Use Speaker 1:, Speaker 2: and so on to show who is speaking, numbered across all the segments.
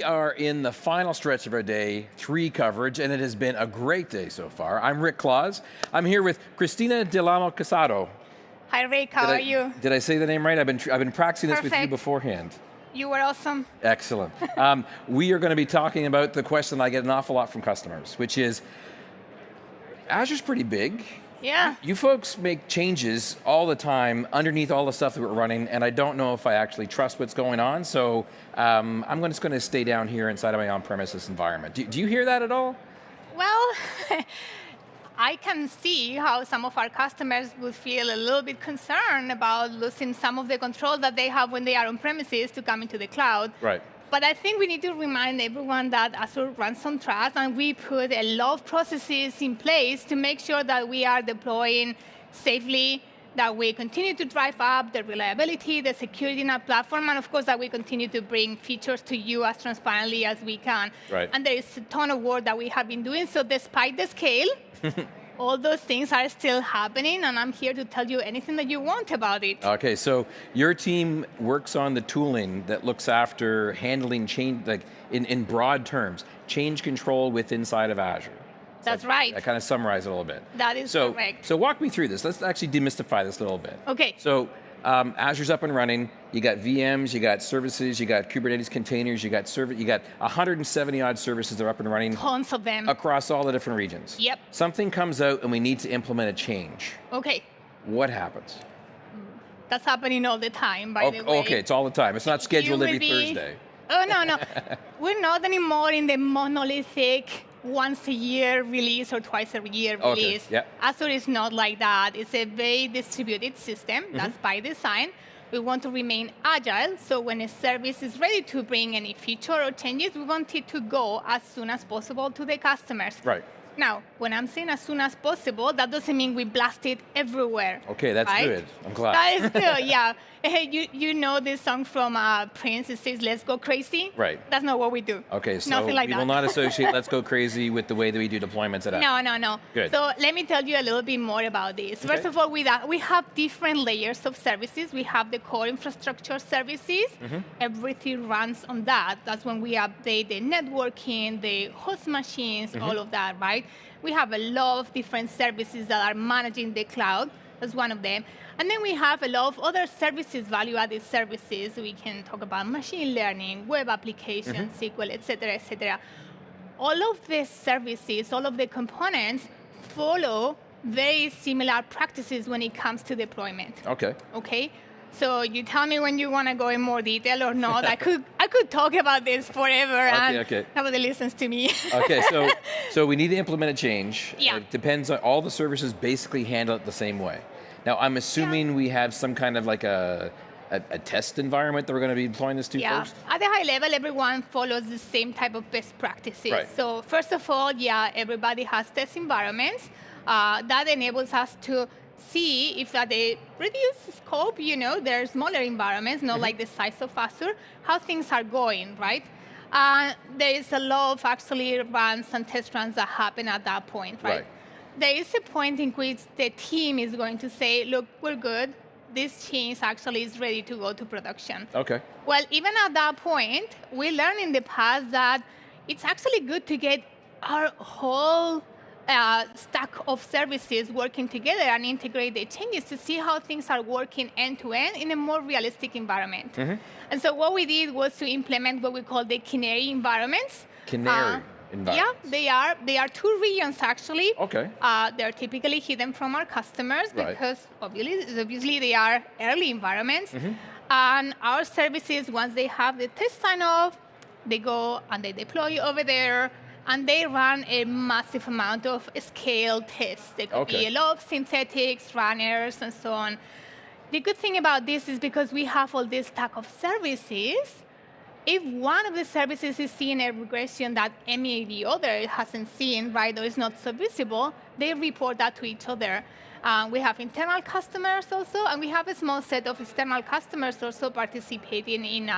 Speaker 1: We are in the final stretch of our day 3 coverage, and it has been a great day so far. I'm Rick Claus. I'm here with Cristina Delamo Casado.
Speaker 2: Hi Rick, how are you?
Speaker 1: Did I say the name right? I've been practicing this with you
Speaker 2: Perfect.
Speaker 1: beforehand.
Speaker 2: You were awesome.
Speaker 1: Excellent. We are going to be talking about the question I get an awful lot from customers, which is, Azure's pretty big.
Speaker 2: Yeah.
Speaker 1: You folks make changes all the time underneath all the stuff that we're running, and I don't know if I actually trust what's going on, so I'm just going to stay down here inside of my on-premises environment. Do you hear that at all?
Speaker 2: Well, I can see how some of our customers would feel a little bit concerned about losing some of the control that they have when they are on premises to come into the cloud.
Speaker 1: Right.
Speaker 2: But I think we need to remind everyone that Azure runs on trust, and we put a lot of processes in place to make sure that we are deploying safely, that we continue to drive up the reliability, the security in our platform, and of course that we continue to bring features to you as transparently as we can.
Speaker 1: Right.
Speaker 2: And there is a ton of work that we have been doing, so despite the scale, all those things are still happening, and I'm here to tell you anything that you want about it.
Speaker 1: Okay, so your team works on the tooling that looks after handling change, like in broad terms, change control inside of Azure.
Speaker 2: That's right.
Speaker 1: I kind of summarize it a little bit.
Speaker 2: That is correct.
Speaker 1: So walk me through this. Let's actually demystify this a little bit.
Speaker 2: Okay.
Speaker 1: So Azure's up and running. You got VMs, you got services, you got Kubernetes containers, you got 170 odd services that are up and running.
Speaker 2: Tons of them.
Speaker 1: Across all the different regions.
Speaker 2: Yep.
Speaker 1: Something comes out and we need to implement a change.
Speaker 2: Okay.
Speaker 1: What happens?
Speaker 2: That's happening all the time, by the way.
Speaker 1: Okay, it's all the time. It's not scheduled every Thursday.
Speaker 2: Oh, no. We're not anymore in the monolithic once a year release or twice a year release.
Speaker 1: Okay. Yeah.
Speaker 2: Azure is not like that. It's a very distributed system. That's by design. We want to remain agile, so when a service is ready to bring any feature or changes, we want it to go as soon as possible to the customers.
Speaker 1: Right.
Speaker 2: Now, when I'm saying as soon as possible, that doesn't mean we blast it everywhere.
Speaker 1: Okay, that's
Speaker 2: right?
Speaker 1: good. I'm glad.
Speaker 2: That is good, yeah. You know this song from Prince, it says, "Let's go crazy"?
Speaker 1: Right.
Speaker 2: That's not what we do.
Speaker 1: Okay, so
Speaker 2: Nothing like
Speaker 1: we
Speaker 2: that.
Speaker 1: will not associate Let's Go Crazy with the way that we do deployments at Azure.
Speaker 2: No.
Speaker 1: Good.
Speaker 2: So let me tell you a little bit more about this. First of all, we have different layers of services. We have the core infrastructure services. Everything runs on that. That's when we update the networking, the host machines, all of that, right? We have a lot of different services that are managing the cloud. That's one of them. And then we have a lot of other services, value-added services. We can talk about machine learning, web applications, SQL, et cetera. All of these services, all of the components follow very similar practices when it comes to deployment. Okay? So you tell me when you want to go in more detail or not. I could talk about this forever and nobody listens to me.
Speaker 1: Okay, so we need to implement a change.
Speaker 2: Yeah.
Speaker 1: It depends on all the services basically handle it the same way. Now I'm assuming we have some kind of like a test environment that we're going to be deploying this to first?
Speaker 2: At the high level, everyone follows the same type of best practices.
Speaker 1: Right.
Speaker 2: So first of all, everybody has test environments. That enables us to see if at a reduced scope, there are smaller environments, not like the size of Azure, how things are going, right? There is a lot of actually runs and test runs that happen at that point, right? There is a point in which the team is going to say, look, we're good. This change actually is ready to go to production.
Speaker 1: Okay.
Speaker 2: Well, even at that point, we learned in the past that it's actually good to get our whole stack of services working together and integrate the changes to see how things are working end-to-end in a more realistic environment. And so what we did was to implement what we call the canary environments.
Speaker 1: Canary environments?
Speaker 2: Yeah, they are 2 regions actually.
Speaker 1: Okay.
Speaker 2: They're typically hidden from our customers because obviously they are early environments. And our services, once they have the test sign off, they go and they deploy over there. And they run a massive amount of scale tests. There could be a lot of synthetics, runners, and so on. The good thing about this is because we have all this stack of services, if one of the services is seeing a regression that any of the other hasn't seen, right, or is not so visible, they report that to each other. We have internal customers also, and we have a small set of external customers also participating in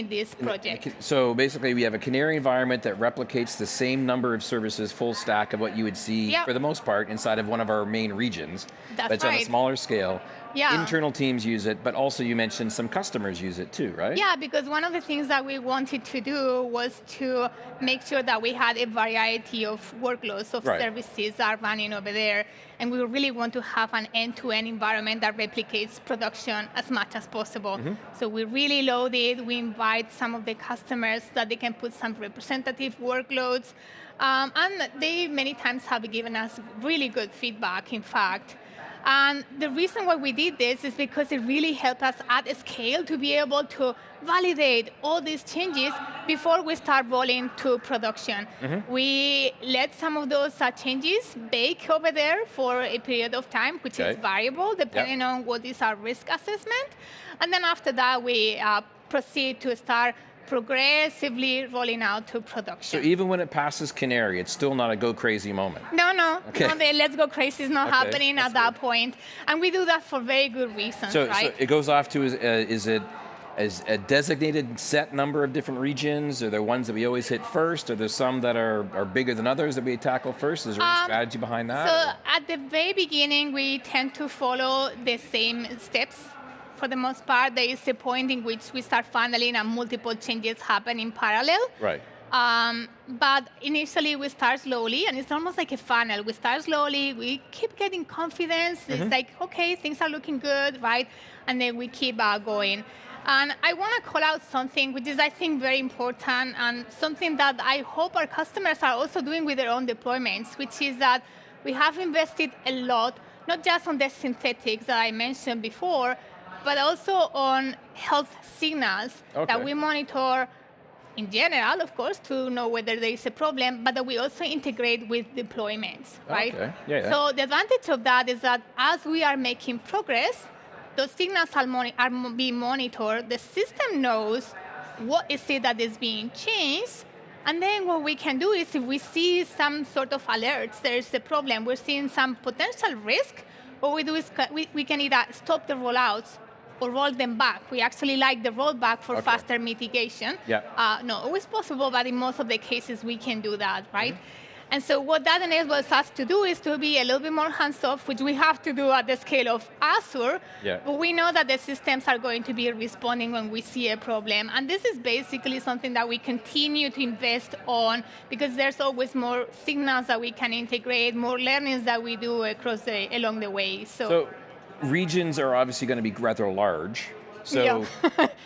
Speaker 2: this project.
Speaker 1: So basically we have a canary environment that replicates the same number of services, full stack of what you would see for the most part inside of one of our main regions.
Speaker 2: That's
Speaker 1: but it's on a smaller scale.
Speaker 2: Yeah.
Speaker 1: internal teams use it, but also you mentioned some customers use it too, right?
Speaker 2: Yeah, because one of the things that we wanted to do was to make sure that we had a variety of workloads of
Speaker 1: Right.
Speaker 2: services that are running over there. And we really want to have an end-to-end environment that replicates production as much as possible. So we really load it. We invite some of the customers that they can put some representative workloads. And they many times have given us really good feedback, in fact. And the reason why we did this is because it really helped us at scale to be able to validate all these changes before we start rolling to production. We let some of those changes bake over there for a period of time, which is variable depending on what is our risk assessment. And then after that, we proceed to start progressively rolling out to production.
Speaker 1: So even when it passes Canary, it's still not a go crazy moment.
Speaker 2: No.
Speaker 1: Okay.
Speaker 2: No, the let's go crazy is not happening at that point. And we do that for very good reasons, right?
Speaker 1: So it goes off to, is it as a designated set number of different regions? Are there ones that we always hit first? Are there some that are bigger than others that we tackle first? Is there any strategy behind that?
Speaker 2: So at the very beginning, we tend to follow the same steps. For the most part, there is a point in which we start funneling and multiple changes happen in parallel.
Speaker 1: Right.
Speaker 2: But initially, we start slowly, and it's almost like a funnel. We start slowly, we keep getting confidence. It's like, okay, things are looking good, right? And then we keep going. And I want to call out something which is, I think, very important, and something that I hope our customers are also doing with their own deployments, which is that we have invested a lot, not just on the synthetics that I mentioned before, but also on health signals that we monitor in general, of course, to know whether there is a problem, but that we also integrate with deployments, right?
Speaker 1: Okay. Yeah.
Speaker 2: So the advantage of that is that as we are making progress, those signals are being monitored. The system knows what is it that is being changed. And then what we can do is if we see some sort of alerts, there's a problem, we're seeing some potential risk, what we do is we can either stop the rollouts or roll them back. We actually like the rollback for faster mitigation. Not always possible, but in most of the cases we can do that, right? And so what that enables us to do is to be a little bit more hands-off, which we have to do at the scale of Azure. But we know that the systems are going to be responding when we see a problem. And this is basically something that we continue to invest on because there's always more signals that we can integrate, more learnings that we do along the way. So
Speaker 1: regions are obviously going to be rather large. So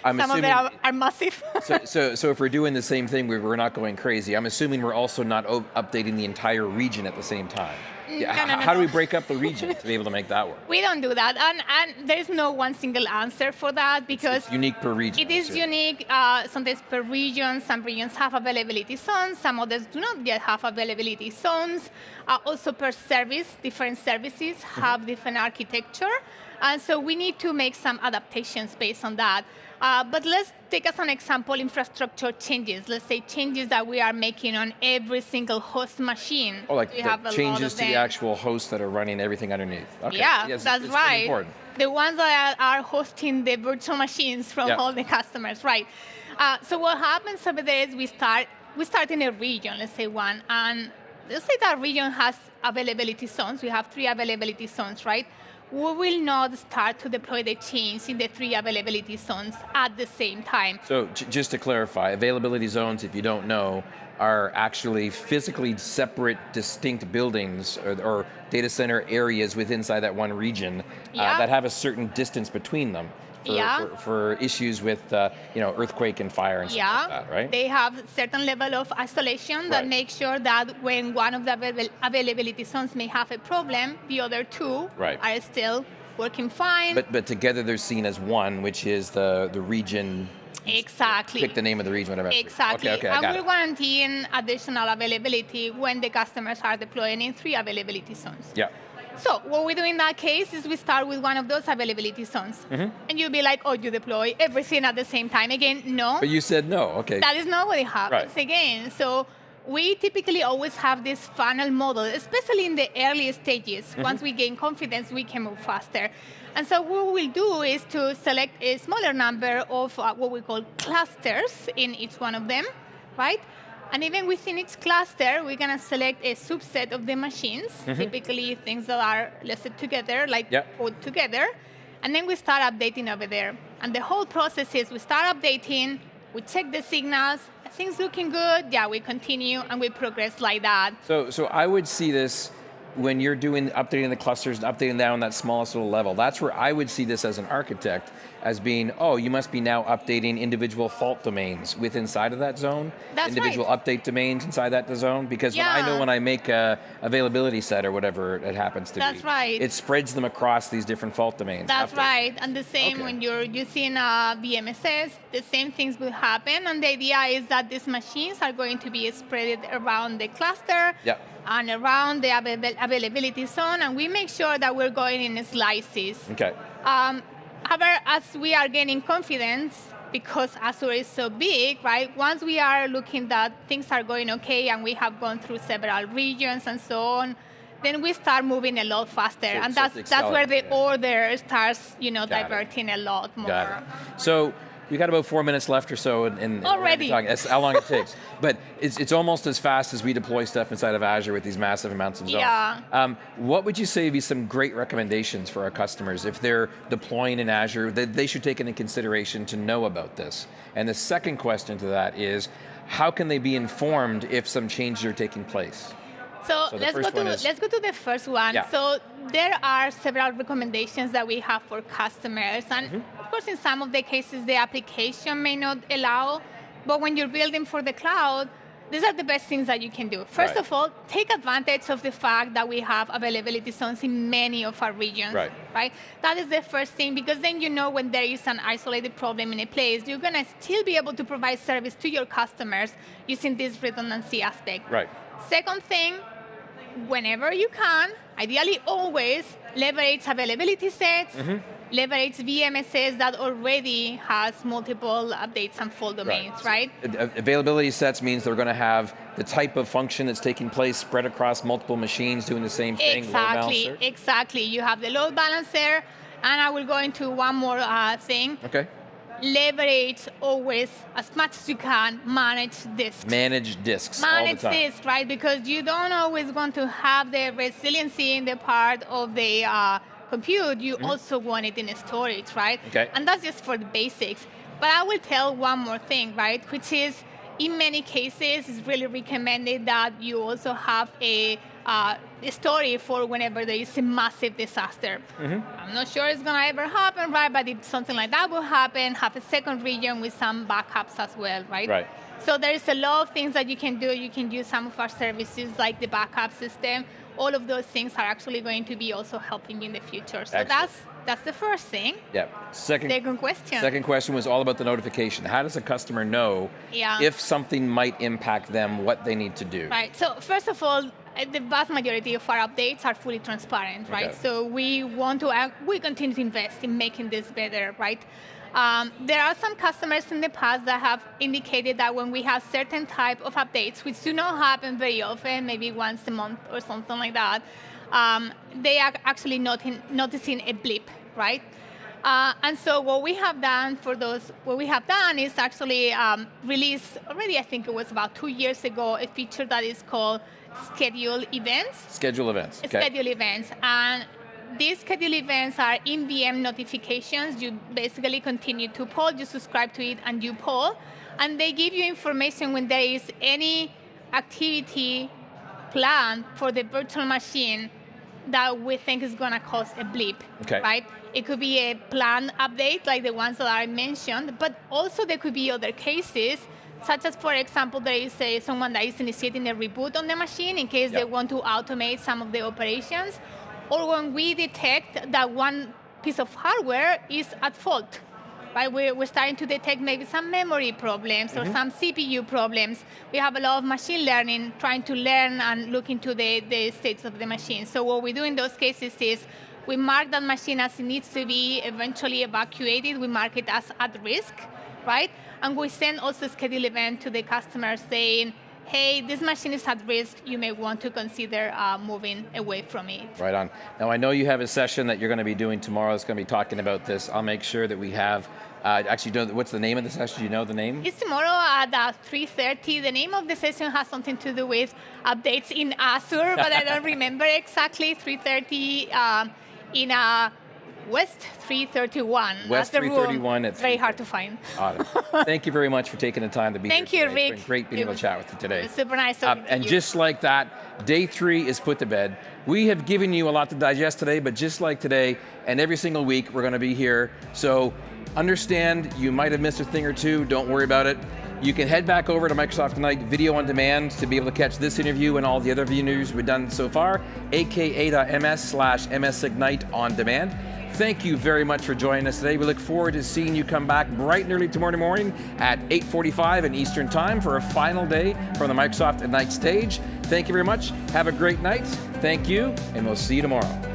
Speaker 1: I'm
Speaker 2: some
Speaker 1: assuming,
Speaker 2: of them are massive.
Speaker 1: so if we're doing the same thing, we're not going crazy. I'm assuming we're also not updating the entire region at the same time.
Speaker 2: No.
Speaker 1: How do we break up the region to be able to make that work?
Speaker 2: We don't do that, and there's no one single answer for that because
Speaker 1: it's unique per region.
Speaker 2: It is unique, sometimes per region. Some regions have availability zones, some others do not yet have availability zones. Also per service, different services have different architecture. And so we need to make some adaptations based on that. But let's take as an example infrastructure changes. Let's say changes that we are making on every single host machine.
Speaker 1: Oh, like the changes to the actual hosts that are running everything underneath. Okay.
Speaker 2: Yeah,
Speaker 1: yes,
Speaker 2: that's
Speaker 1: it's
Speaker 2: right.
Speaker 1: Important.
Speaker 2: The ones that are hosting the virtual machines from all the customers, right? So what happens over there is we start in a region, let's say one, and let's say that region has availability zones. We have 3 availability zones, right? We will not start to deploy the change in the 3 availability zones at the same time.
Speaker 1: So just to clarify, availability zones, if you don't know, are actually physically separate, distinct buildings or data center areas inside that one region that have a certain distance between them. For issues with earthquake and fire and stuff like that, right?
Speaker 2: They have certain level of isolation that makes sure that when one of the availability zones may have a problem, the other 2 are still working fine.
Speaker 1: But together they're seen as one, which is the region.
Speaker 2: Exactly.
Speaker 1: Pick the name of the region, whatever.
Speaker 2: Exactly.
Speaker 1: Okay,
Speaker 2: and we're guaranteeing additional availability when the customers are deploying in 3 availability zones. So what we do in that case is we start with one of those availability zones. And you'll be like, oh, you deploy everything at the same time. Again, no.
Speaker 1: But you said no, okay.
Speaker 2: That is not what it happens again. So we typically always have this funnel model, especially in the early stages. Once we gain confidence, we can move faster. And so what we'll do is to select a smaller number of what we call clusters in each one of them, right? And even within each cluster, we're going to select a subset of the machines, typically things that are listed together, like put together. and then we start updating over there. And the whole process is we start updating, we check the signals, things looking good, yeah, we continue and we progress like that.
Speaker 1: So I would see this when you're updating the clusters and updating down that smallest little level. That's where I would see this as an architect as being, oh, you must be now updating individual fault domains inside of that zone,
Speaker 2: That's
Speaker 1: individual
Speaker 2: right.
Speaker 1: update domains inside that zone, because when I make a availability set or whatever it happens to
Speaker 2: That's
Speaker 1: be,
Speaker 2: right.
Speaker 1: it spreads them across these different fault domains.
Speaker 2: That's
Speaker 1: update.
Speaker 2: right, and the same when you're using VMSs, the same things will happen, and the idea is that these machines are going to be spread around the cluster and around the availability zone, and we make sure that we're going in slices.
Speaker 1: Okay.
Speaker 2: However, as we are gaining confidence, because Azure is so big, right? Once we are looking that things are going okay and we have gone through several regions and so on, then we start moving a lot faster, and that's where the order starts, diverting a lot more.
Speaker 1: Got it. So we got about 4 minutes left or so, and
Speaker 2: already.
Speaker 1: That's how long it takes. But it's almost as fast as we deploy stuff inside of Azure with these massive amounts of zones.
Speaker 2: Yeah.
Speaker 1: What would you say would be some great recommendations for our customers if they're deploying in Azure that they should take into consideration to know about this? And the second question to that is, how can they be informed if some changes are taking place?
Speaker 2: So let's go to the first one.
Speaker 1: Yeah.
Speaker 2: So there are several recommendations that we have for customers, and of course in some of the cases the application may not allow, but when you're building for the cloud, these are the best things that you can do. First of all, take advantage of the fact that we have availability zones in many of our regions. Right? That is the first thing, because then when there is an isolated problem in a place, you're going to still be able to provide service to your customers using this redundancy aspect.
Speaker 1: Right.
Speaker 2: Second thing, whenever you can, ideally always, leverage availability sets, leverage VMSs that already has multiple updates and fault domains, right?
Speaker 1: Availability sets means they're going to have the type of function that's taking place spread across multiple machines doing the same thing.
Speaker 2: Exactly. You have the load balancer, and I will go into one more thing.
Speaker 1: Okay.
Speaker 2: Leverage always, as much as you can, manage disks.
Speaker 1: Manage disks all the time.
Speaker 2: Disks, right? Because you don't always want to have the resiliency in the part of the compute. You also want it in storage, right?
Speaker 1: Okay.
Speaker 2: And that's just for the basics. But I will tell one more thing, right? Which is, in many cases, it's really recommended that you also have a story for whenever there is a massive disaster. I'm not sure it's going to ever happen, right? But if something like that will happen, have a second region with some backups as well, right?
Speaker 1: Right.
Speaker 2: So there is a lot of things that you can do. You can use some of our services like the backup system. All of those things are actually going to be also helping you in the future. So that's the first thing.
Speaker 1: Yeah.
Speaker 2: Second question.
Speaker 1: Second question was all about the notification. How does a customer know if something might impact them, what they need to do?
Speaker 2: Right. So first of all, the vast majority of our updates are fully transparent, right? So we continue to invest in making this better, right? There are some customers in the past that have indicated that when we have certain type of updates, which do not happen very often, maybe once a month or something like that, they are actually noticing a blip, right? And so what we have done is actually release already, I think it was about 2 years ago, a feature that is called Schedule Events.
Speaker 1: Schedule Events. Okay.
Speaker 2: Schedule Events. And these schedule events are in VM notifications. You basically continue to poll, you subscribe to it, and you poll. And they give you information when there is any activity planned for the virtual machine that we think is going to cause a blip, right? It could be a planned update like the ones that I mentioned, but also there could be other cases, such as, for example, there is someone that is initiating a reboot on the machine in case they want to automate some of the operations, or when we detect that one piece of hardware is at fault, right? We're starting to detect maybe some memory problems or some CPU problems. We have a lot of machine learning trying to learn and look into the states of the machine. So what we do in those cases is we mark that machine as it needs to be eventually evacuated. We mark it as at risk, right? And we send also a schedule event to the customer saying, hey, this machine is at risk, you may want to consider moving away from it. Right on.
Speaker 1: Now I know you have a session that you're going to be doing tomorrow that's going to be talking about this. I'll make sure that we have, what's the name of the session? Do you know the name?
Speaker 2: It's tomorrow at 3:30. The name of the session has something to do with updates in Azure, but I don't remember exactly. 3:30 in a West 331.
Speaker 1: West
Speaker 2: That's the
Speaker 1: 331
Speaker 2: room.
Speaker 1: at
Speaker 2: It's very hard to find.
Speaker 1: Awesome. Thank you very much for taking the time to be
Speaker 2: Thank
Speaker 1: here
Speaker 2: you,
Speaker 1: today.
Speaker 2: Rick.
Speaker 1: It's been great being able to chat with you today.
Speaker 2: It's super nice talking to
Speaker 1: And
Speaker 2: you.
Speaker 1: just like that, day 3 is put to bed. We have given you a lot to digest today, but just like today, and every single week, we're going to be here. So understand you might have missed a thing or two. Don't worry about it. You can head back over to Microsoft Ignite Video on Demand to be able to catch this interview and all the other interviews we've done so far, aka.ms/msignite on demand. Thank you very much for joining us today. We look forward to seeing you come back bright and early tomorrow morning at 8:45 in Eastern Time for a final day from the Microsoft Ignite stage. Thank you very much. Have a great night. Thank you, and we'll see you tomorrow.